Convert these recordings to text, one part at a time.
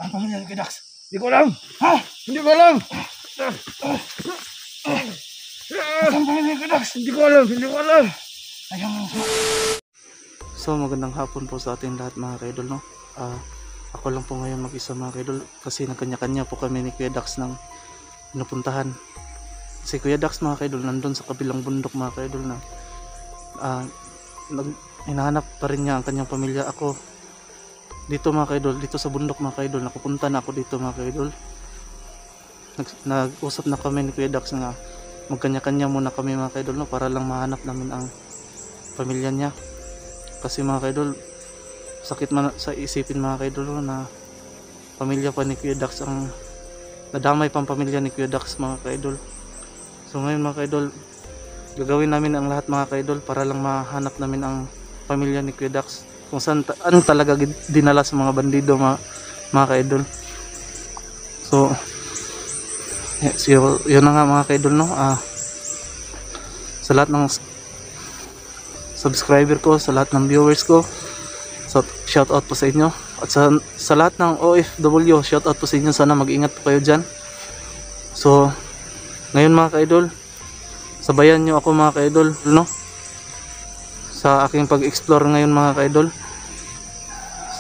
Ang pamilya ni Kuya Dax. Hindi ko alam. Ha? Hindi ko alam. Ang pamilya ni Kuya Dax. Hindi ko alam. Hindi ko alam. Ayun. So magandang hapon po sa ating lahat mga kaidol, no? Ako lang po ngayon mag-isa mga kaidol kasi nagkanya-kanya po kami ni Kuya Dax ng pinupuntahan. Si Kuya Dax mga kaidol nandun sa kabilang bundok mga kaidol na hinahanap pa rin niya ang kanyang pamilya. Ako dito mga kaidol, dito sa bundok mga kaidol, napupunta na ako dito mga kaidol. Nag-usap na kami ni Kuya Dax na magkanya-kanya muna kami mga kaidol, no? Para lang mahanap namin ang pamilya niya. Kasi mga kaidol, sakit man sa isipin mga kaidol na pamilya pa ni Kuya Dax ang nadamay pang pamilya ni Kuya Dax mga kaidol. So ngayon mga kaidol, gagawin namin ang lahat mga kaidol para lang mahanap namin ang pamilya ni Kuya Dax, kung saan anong talaga dinala sa mga bandido mga kaidol. So yun na nga mga kaidol, no? Sa lahat ng subscriber ko, sa lahat ng viewers ko, so shout out po sa inyo. At sa lahat ng OFW, shout out po sa inyo. Sana mag-ingat po kayo dyan. So ngayon mga kaidol, sabayan nyo ako mga kaidol, no? Sa aking pag-explore ngayon mga kaidol.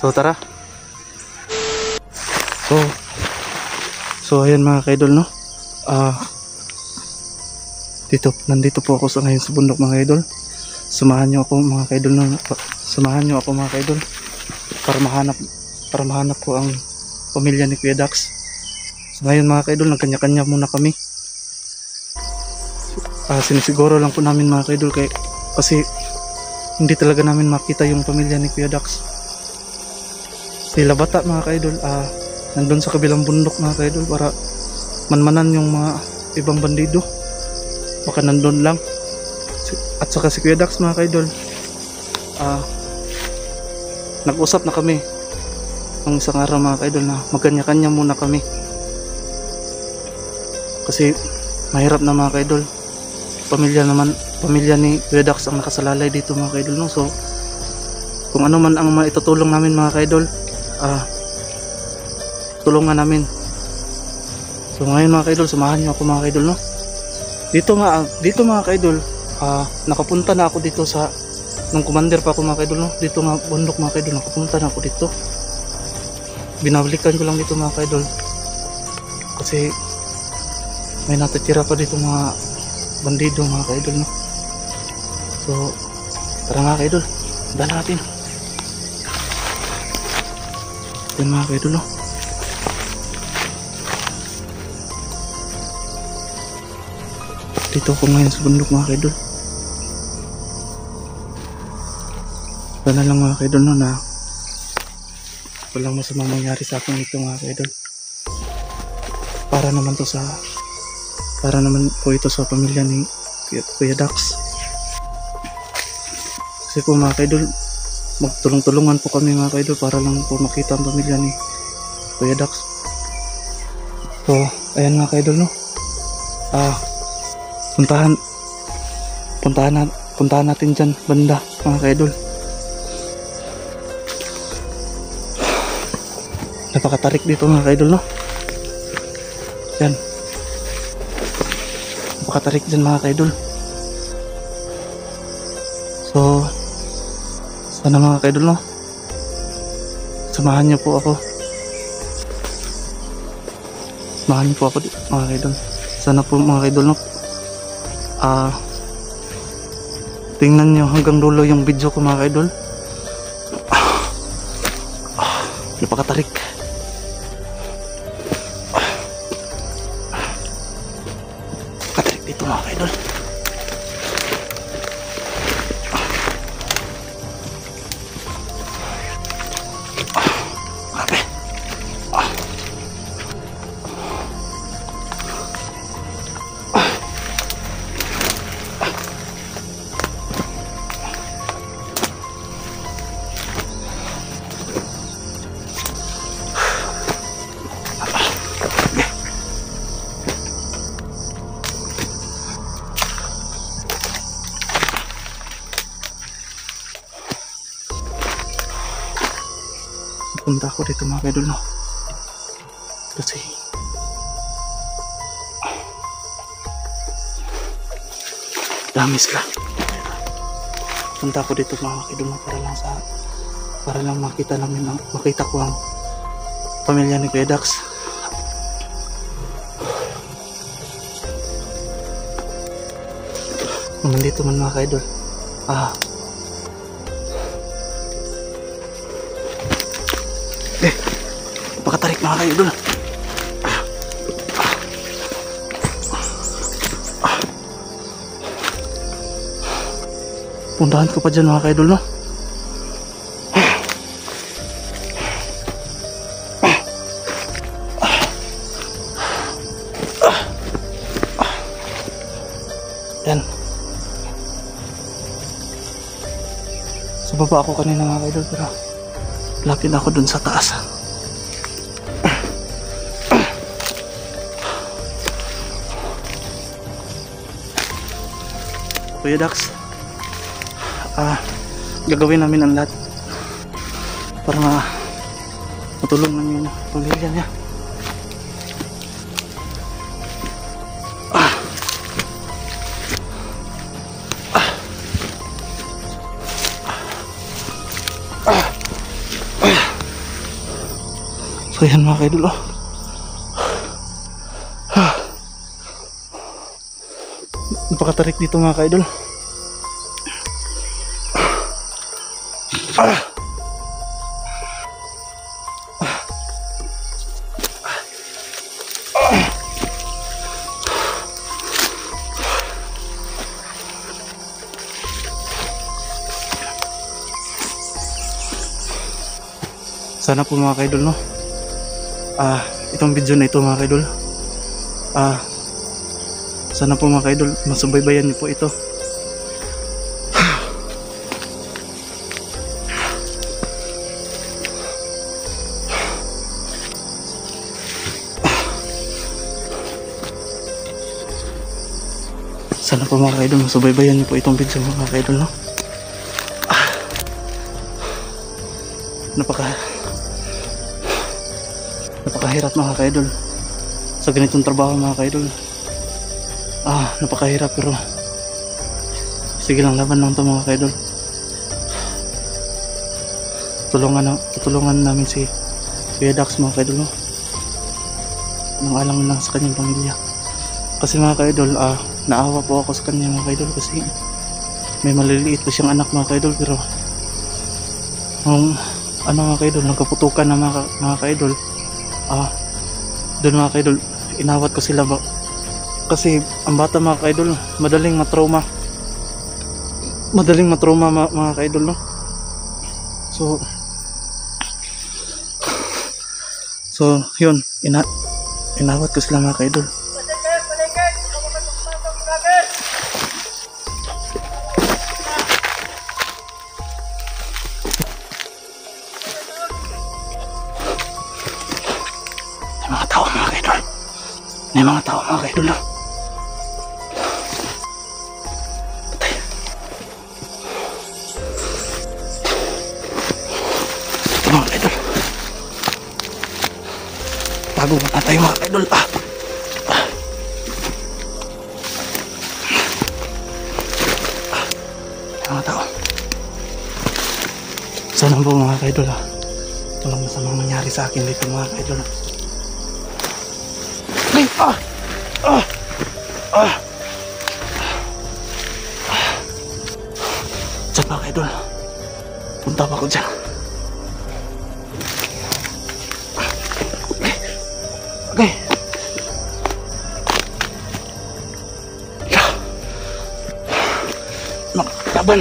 So tara. So ayan mga kaidol, no? Nandito po ako ngayon sa bundok mga kaidol. Samahan nyo ako mga kaidol, no? Samahan nyo ako mga kaidol para mahanap ko ang pamilya ni Kuya Dax. So ngayon mga kaidol, nagkanya-kanya muna kami. Sinisiguro lang po namin mga kaidol kasi hindi talaga namin makita yung pamilya ni Kuya Dax. Sila bata mga kaidol, nandun sa kabilang bundok mga kaidol para manmanan yung mga ibang bandido. Baka nandun lang. At saka si Kuya Dax mga kaidol, nag-usap na kami ng isang araw mga kaidol na magkanya-kanya muna kami kasi mahirap na mga kaidol. Pamilya ni Kuya Dax ang nakasalalay dito mga kaidol, no? So kung ano man ang maitutulong namin mga kaidol, tulungan namin. So ngayon mga kaidol, samahan nyo ako mga kaidol, no? Dito mga kaidol, nakapunta na ako dito nung commander pa ako mga kaidol, no? Dito nga bundok mga kaidol, nakapunta na ako dito. Binabalikan ko lang dito mga kaidol kasi may natitira pa dito mga bandido mga kaidol, no? So tara mga kaidol, dala natin. Yan mga kaidol, no? Dito ako ngayon sa bundok mga kaidol. Sana lang mga kaidol, no, na walang masamang mangyari sa akin dito mga kaidol. Para naman po ito sa pamilya ni Kuya Dax. Kasi po mga kaidol, magtulong-tulungan po kami mga kaidol para lang po makita ang pamilya ni Kuya Dax. So ayan mga kaidol, no? Puntahan natin dyan banda mga kaidol. Napakatarik dito mga kaidol, no? Yan, napakatarik dyan mga kaidol. So sana mga kaidol, no, samahan niyo po ako. Samahan niyo po ako mga kaidol. Sana po mga kaidol, no, tingnan nyo hanggang dulo yung video ko mga kaidol. Napakatarik. Napakatarik dito mga kaidol. Grabe. Punta ako dito mga kaidol, no? kasi dami sila. Punta ko dito mga kaidol para lang makita ko ang pamilya ni Kuya Dax. Nandito man mga kaidol. Pakatarik mga kaidol. Puntahan ko pa dyan mga kaidol, no? Yan. Sa baba ako kanina mga kaidol, pero lapit ako dun sa taas. Kuya Dax, gagawin namin ang lahat para matulungan yung pamilya niya. So yan mga kaidol, napakatarik dito mga kaidol. Sana po mga kaidol, no? Itong video na ito mga kaidol, sana po mga kaidol masubaybayan niyo po ito. Sana po mga kaidol masubaybayan niyo po itong video mga kaidol, no? Napakahirap mga kaidol sa ganitong trabaho mga kaidol. Napakahirap, pero sige lang, laban lang to mga kaidol. Tutulungan namin si Kuya Dax mga kaidol, no? Nang alang lang sa kanyang pamilya. Kasi mga kaidol, naawa po ako sa kanya mga kaidol, kasi may maliliit pa siyang anak mga kaidol, pero mga kaidol, nagkaputukan na mga kaidol. Doon mga kaidol, inawat ko sila kasi ang bata mga kaidol madaling matrauma mga kaidol, no? So yun, inawat ko sila mga kaidol. May mga tao mga kaidol, no? Patay. Ito mga kaidol, tago muna tayo mga kaidol. May mga tao. Sana po mga kaidol, walang masamang nangyari sa akin dito mga kaidol. Diyan mga kaidol, punta pa ako dyan. Okay. Makakaban.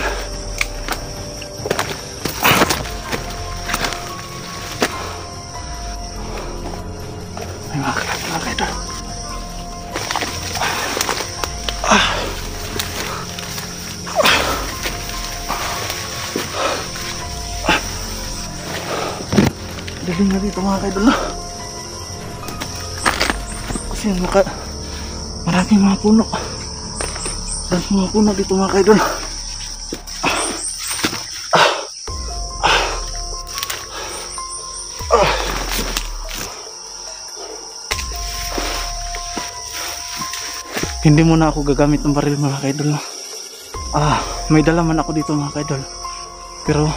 May mga kaidol. Daling na dito mga kaidol, no? Kasi maraming mga puno. Maraming mga puno dito mga kaidol. hindi muna ako gagamit ng baril mga kaidol, no? May dala man ako dito mga kaidol, pero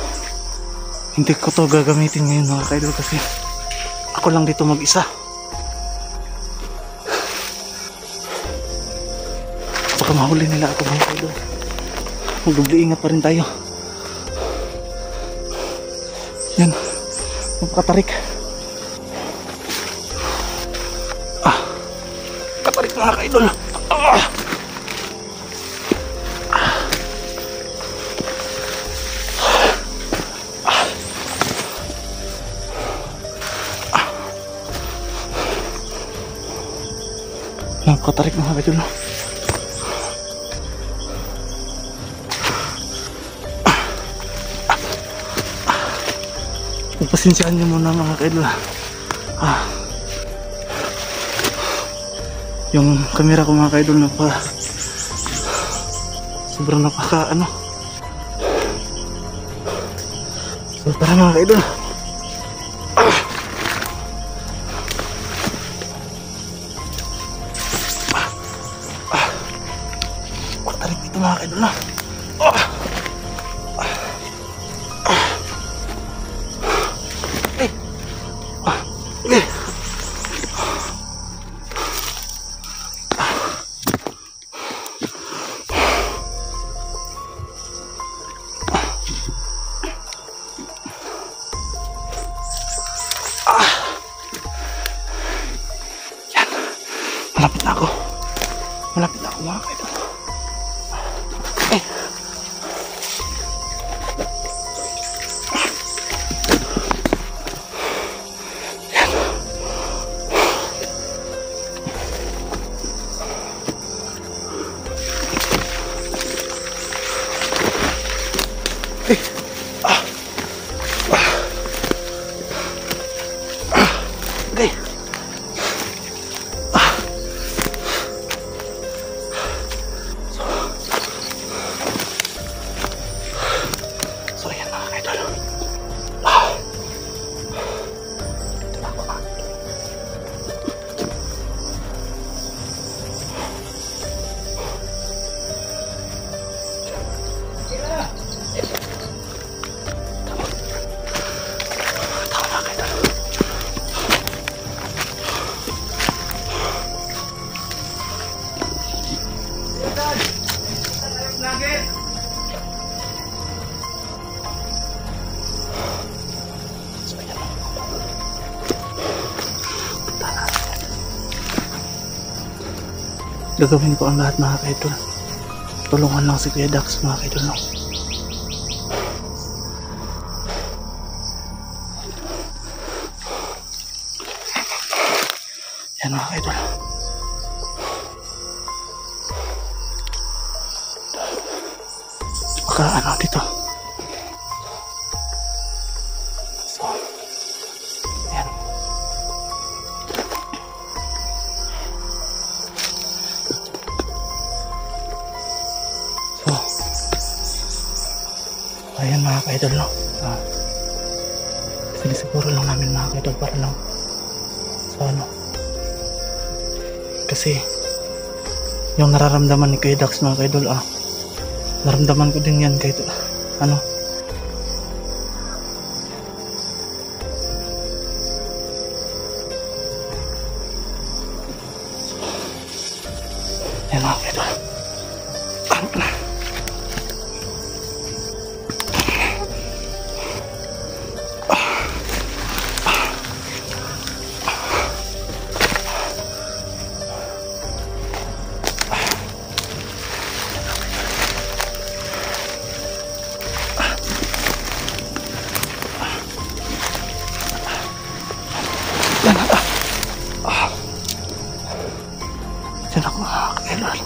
hindi ko to gagamitin ngayon mga kaidol kasi ako lang dito mag-isa. Baka mahuli nila ako mga kaidol. Magdubli ingat pa rin tayo. Yan, magkatarik. Katarik mga kaidol. Katarik mga kaidol. Pagpasensyaan nyo muna mga kaidol. Yung kamera ko mga kaidol sobrang napaka so tara mga kaidol. Tarik dito mga kaidol na. Malapit na ako mga kaidol. Okay. So ayan mga kaidol. Ito na ako mga kaidol. Gagawin ko ang lahat mga kaidol. Tulungan lang si Kuya Dax mga kaidol, no? Yan mga kaidol. Baka dito. So yan. Ayan mga kaidol, no? Sinisiguro lang namin mga kaidol para lang kasi yung nararamdaman ni Kuya Dax mga kaidol, naramdaman ko din yan kahit yan mga kaidol. Diyan ako mga kaidol.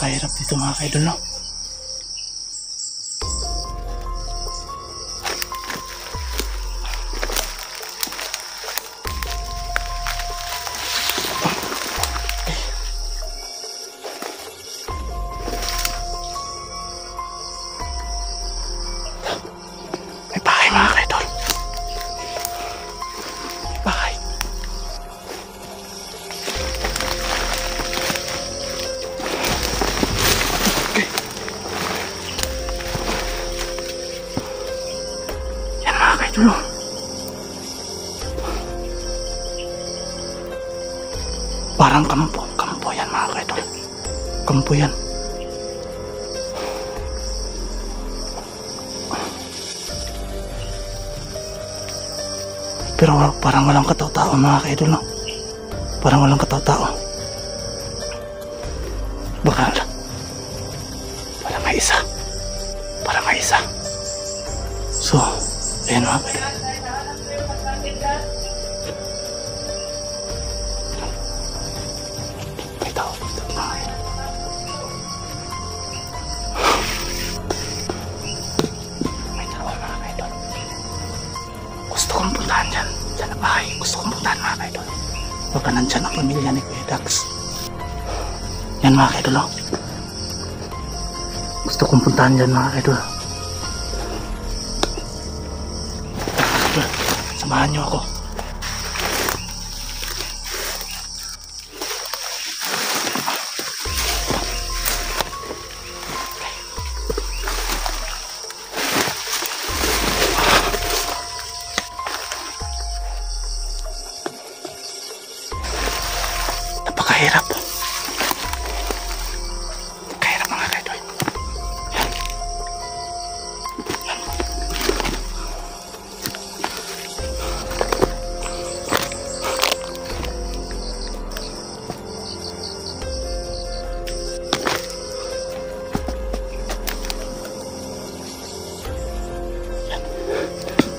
Kahirap dito mga kaidol, no? Parang kampo. Kampo yan mga kaidol. Kampo yan. Pero parang walang katao-tao mga kaidol, no? Parang walang katao-tao. Baka parang may isa. Parang may isa. So, ayan mga kaidol. May tao dito mga kaidol. May tao mga kaidol. Gusto kong puntahan dyan. Dyan na bahay. Gusto kong puntahan mga kaidol. Baka nandyan ang pamilya ni Kuya Dax. Yan mga kaidol, oh. Gusto kong puntahan dyan mga kaidol. Samahan niyo ako. Napakahirap. Kahirap mga kaidol.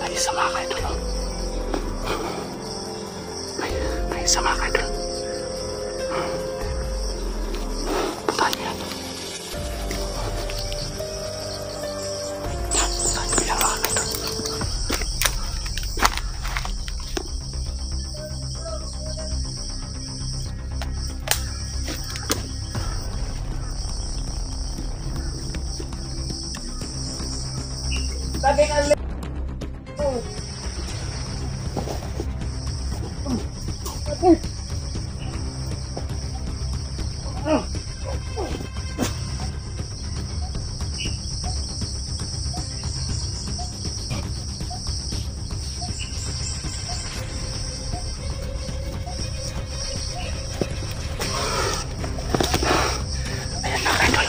May isa mga kaidol. May isa mga kaidol. Puntahan niyo yan. Puntahan niyo yan mga kaidol. Ayan mga kaidol.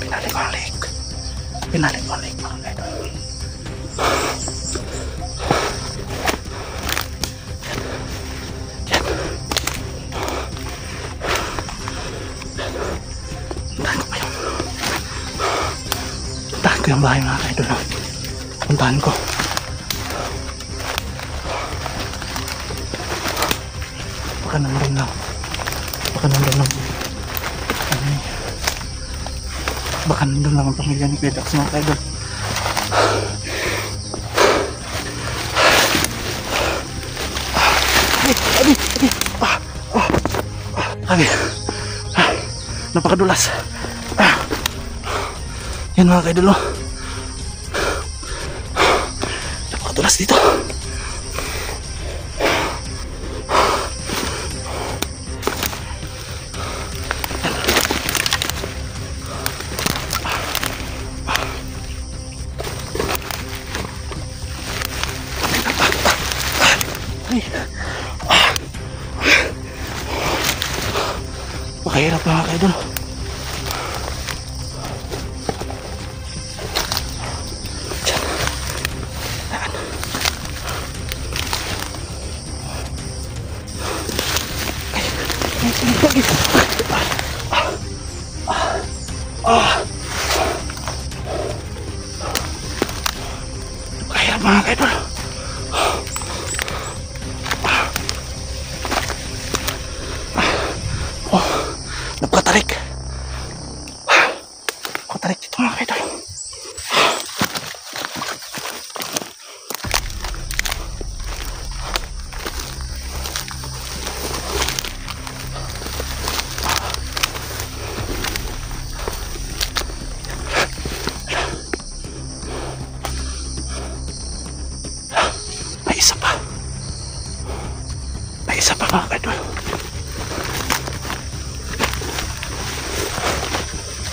Pinalik-balik. Pinalik-balik mga kaidol. Yan. Puntahan ko pa yung bahay mga kaidol. Puntahan ko. Baka naman lang. Baka nandun lang. Baka nandun lang ang pamilya ni Kuya Dax mga kaidol. Abi. Napakadulas. Yan mga kaidol. Napakadulas dito. Pakahirap mga kaidol. Pakahirap mga kaidol. Napakatarik. Napakatarik dito mga kaidol. May isa pa. May isa pa mga kaidol.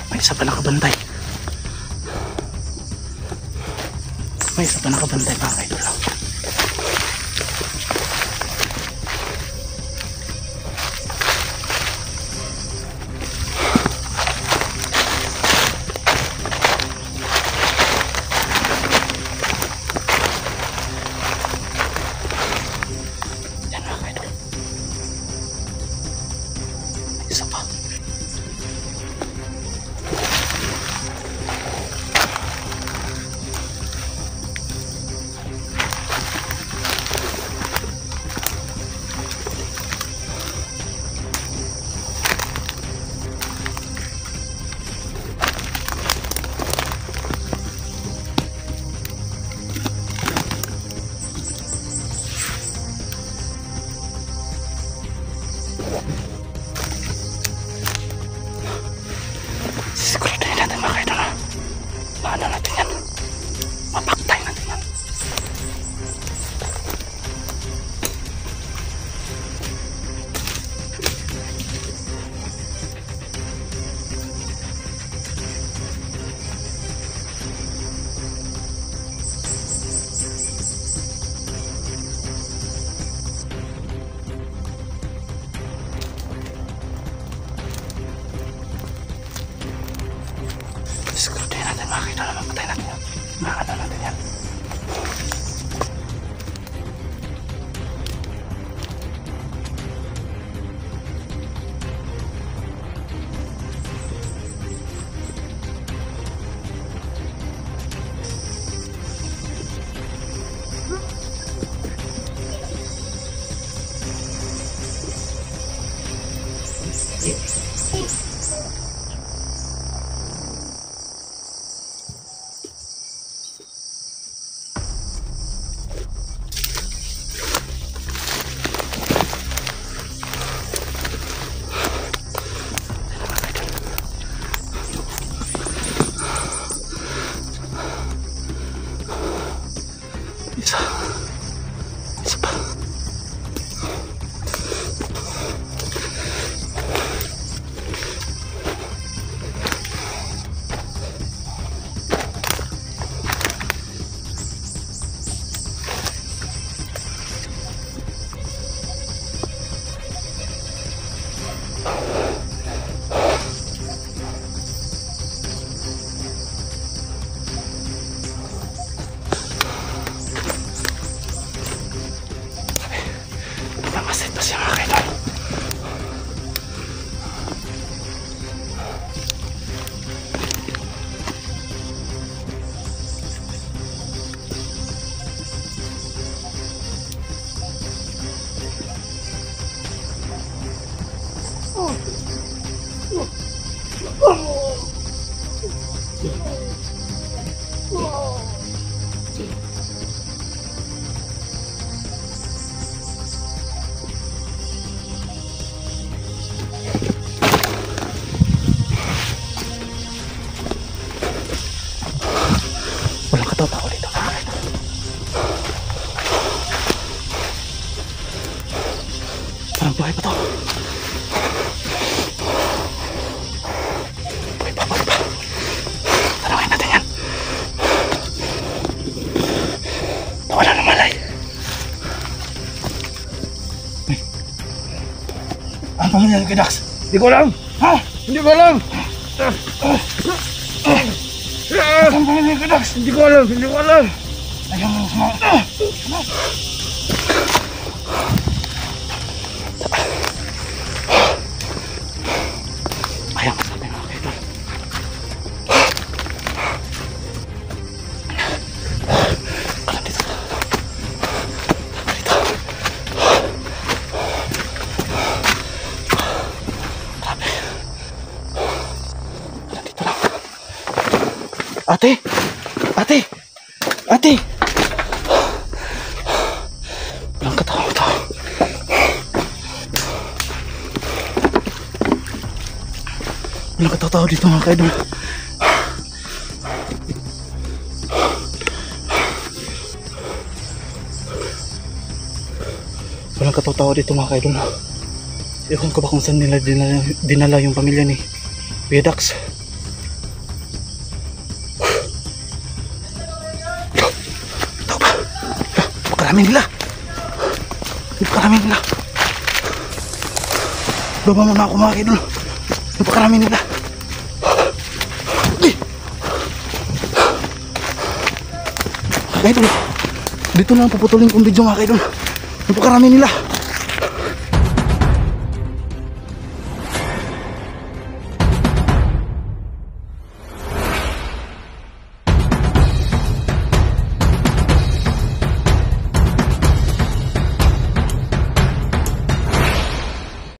May isa pa nakabantay. May isa pa nakabantay mga kaidol. Buhay pa to. Buhay pa. Tanawin natin yan. Wala na malay. Ano pangyayari kay Dax? Hindi ko alam. Ha? Hindi ko alam. Ano pangyayari kay Dax? Hindi ko alam. Hindi ko alam. Ayaw mo sumama. Ayaw masabi mga kaidol. Kalam dito. Dito. Grabe. Kalam dito lang. Ate! Ate! Ate! Walang katawang to. Walang katatawa dito mga kaidol. Walang katatawa dito mga kaidol. Ewan ko ba kung saan nila dinala yung pamilya ni Kuya Dax. Tao ba? Napakarami nila. Baba muna ako mga kaidol. Napakarami nila. Kaidol, dito na ang puputulin kong video mga kaidol. Napakarami nila.